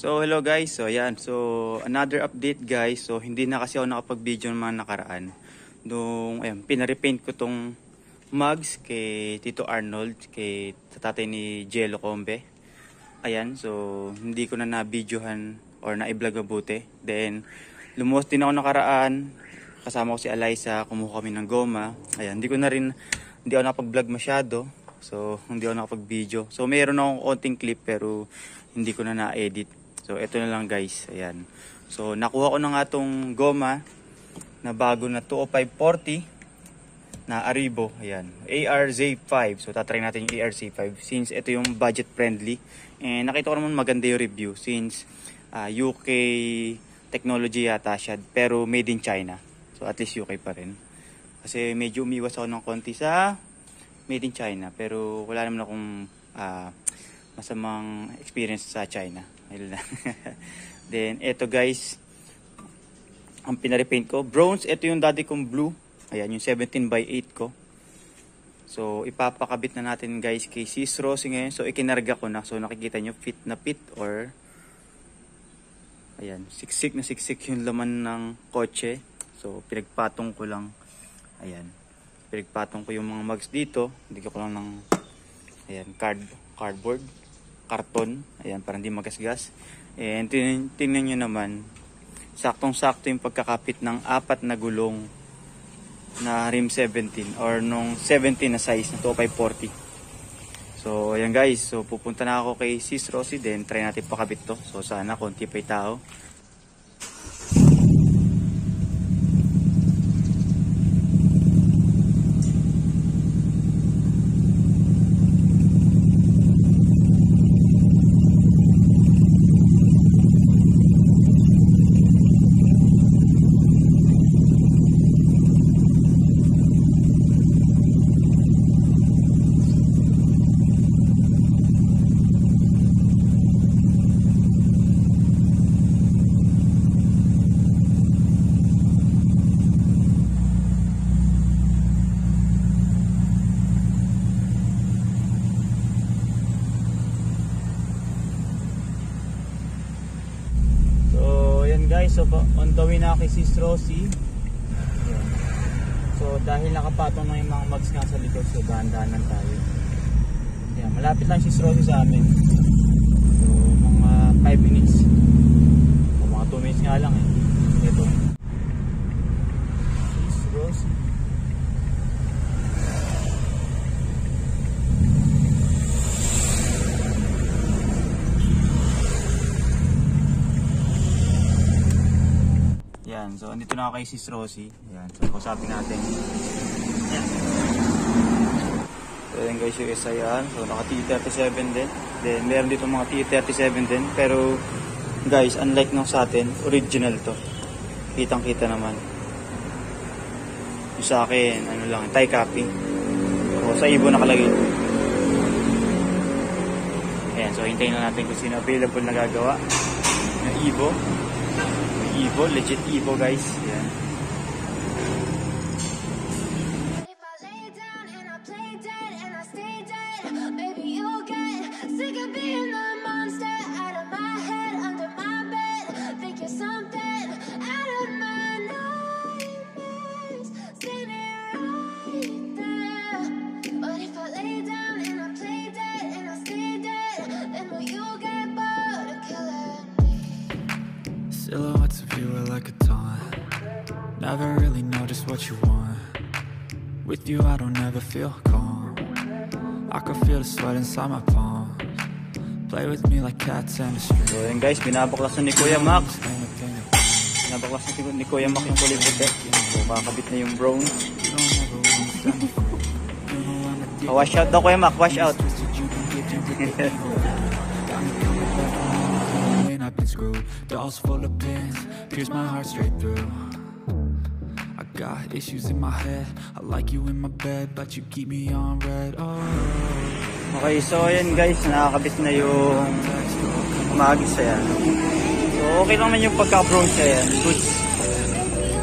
So hello guys, so ayan, so another update guys. So hindi na kasi ako nakapag-video ng mga nakaraan nung ayan, pinarepaint ko tong mugs kay Tito Arnold, kay tatay ni Jello Combe. Ayan, so hindi ko na na-videohan or na-i-vlog mabuti. Then lumuwas din ako nakaraan, kasama ko si Eliza, kumuha kami ng goma. Ayan, hindi ako nakapag-vlog masyado. So hindi ako nakapag-video. So mayroon akong konting clip pero hindi ko na na-edit. So, ito na lang guys. Ayan. So, nakuha ko na nga itong goma na bago na 20540 na Aribo. Ayan. ARZ5. So, tatry natin yung ARZ5 since ito yung budget friendly. And nakita ko naman maganda yung review since UK technology yata siya pero made in China. So, at least UK pa rin. Kasi medyo umiwas ako ng konti sa made in China. Pero wala naman akong masamang experience sa China. Then eto guys, ang pinarepaint ko bronze. Ito yung dati kong blue. Ayan yung 17x8 ko. So ipapakabit na natin guys kay Sis Rosie ngayon. So ikinarga ko na. So nakikita nyo fit na fit or ayan, siksik na siksik yung laman ng kotse. So pinagpatong ko lang. Ayan, pinagpatong ko yung mga mugs dito. Hindi ko lang ng ayan, cardboard, karton, ayan, para hindi magasgas. And tingnan nyo naman, saktong-sakto yung pagkakapit ng 4 na gulong na rim 17 or nung 17 na size na 2540. So ayan guys, so pupunta na ako kay Sis Rosie, then try natin pakabit to. So sana konti pa yung tao. Guys, so on the way na kay Sis Rosie. So dahil nakapatong na yung mga mugs nga sa likod, so dahan-dahanan tayo. Ayan, malapit lang Sis Rosie sa amin. So mga 5 minutes o mga 2 minutes nga lang ito Sis Rosie. So, andito na ako kay Sis Rosie. Ayan, so kausapin natin. Ayan. So, ayan guys yung isa yan. So, naka T37 din. Then, meron dito mga T37 din. Pero, guys, unlike nung sa atin, original to. Kitang-kita naman. Yung sa akin, ano lang, tie copy. So, sa Ibo nakalagay. Ayan, so hintayin na natin kung sino available na gagawa. Yung Ibo. Evo, legit Evo guys. Yan. Silhouettes of you are like a taunt. Never really know just what you want. With you I don't ever feel calm. I can feel the sweat inside my palms. Play with me like cats and a string. So yun guys, binabaklas na ni Kuya Max. Binabaklas na ni Kuya Max yung kulay puti. So kakabit na yung bronze. Wash out daw Kuya Max, wash out. I've been screwed, dolls full of pins, pierce my heart straight through. I got issues in my head, I like you in my bed, but you keep me on red. Oh. Okay, so ayan guys, nakakabit na yung magis. Ayan. So okay naman yung pagka-bronze ayan, goods.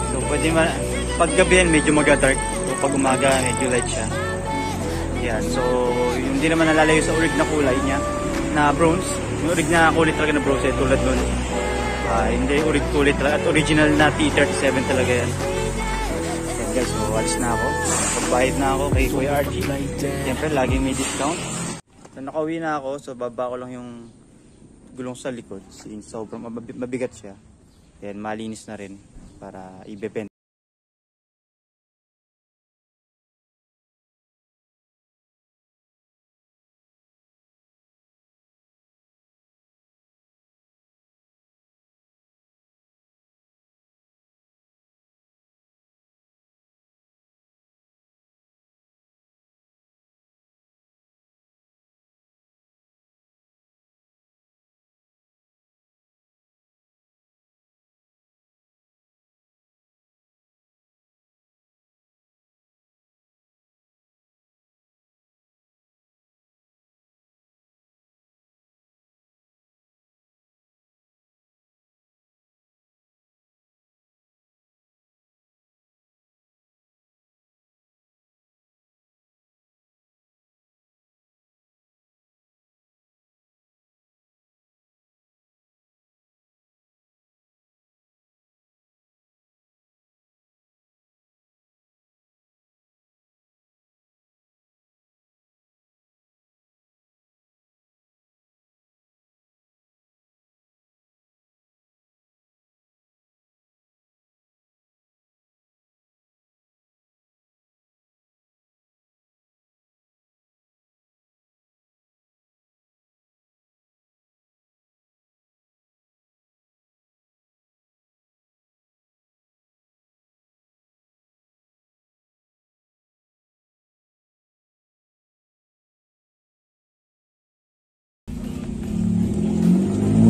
So pwede man, pag gabi medyo mag-dark, so pag umaga medyo light siya. Ayan, so hindi naman nalalayo sa urig na kulay niya na bronze. Yung original na kulit talaga na bro set tulad nun. Hindi kulit talaga at original na T37 talaga yan. Yan guys, so alis na ako. Pagbayad na ako kay Kuya RG. Siyempre laging may discount. So nakauwi na ako, so baba ko lang yung gulong sa likod. Since sobrang mabigat siya. Then malinis na rin para ibebenta.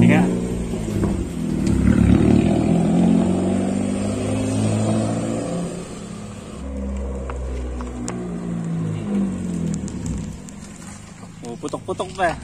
Tiga. Oh, putok-putok pa.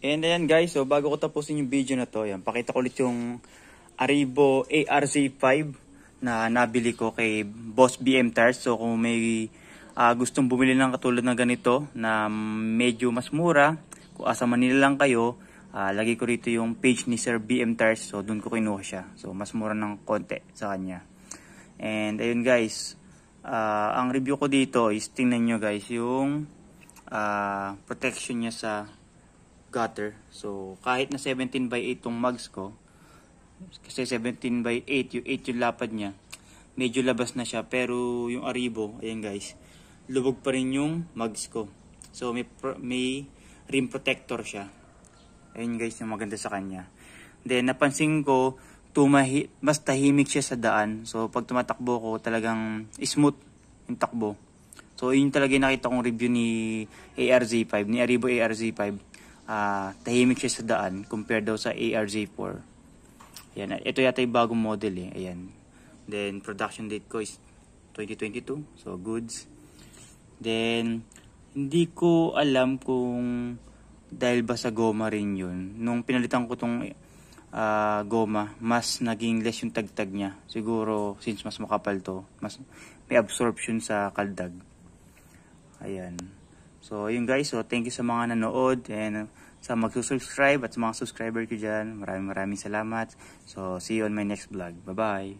And ayan guys, so bago ko tapusin yung video na to, yan, pakita ko ulit yung Arrivo ARZ5 na nabili ko kay Boss BM Tires. So kung may gustong bumili ng katulad ng ganito na medyo mas mura, kung asa Manila lang kayo, lagay ko rito yung page ni Sir BM Tires. So dun ko kinuha siya. So mas mura ng konti sa kanya. And ayun guys, ang review ko dito is tingnan nyo guys yung protection niya sa gutter. So kahit na 17/8 tong mugs ko, kasi 17/8 yung 8 yung lapad niya, medyo labas na siya, pero yung Arrivo, ayan guys, lubog pa rin yung mugs ko. So may rim protector siya. Ayun guys yung maganda sa kanya. Then napansin ko mas tahimik siya sa daan. So pag tumatakbo ko talagang smooth yung takbo. So yun talaga yung nakita kong review ni ARZ5, ni Arrivo ARZ5. Tahimik siya sa daan compared daw sa ARZ4. Ayan, ito yata yung bagong model eh. Ayan. Then production date ko is 2022. So goods. Then hindi ko alam kung dahil ba sa goma rin yun. Nung pinalitan ko tong goma, mas naging less yung tagtag niya. Siguro since mas makapal to, mas may absorption sa kaldag. Ayan. So, yun guys. So, thank you sa mga nanood and sa magsusubscribe at sa mga subscriber ko dyan. Maraming salamat. So, see you on my next vlog. Bye-bye.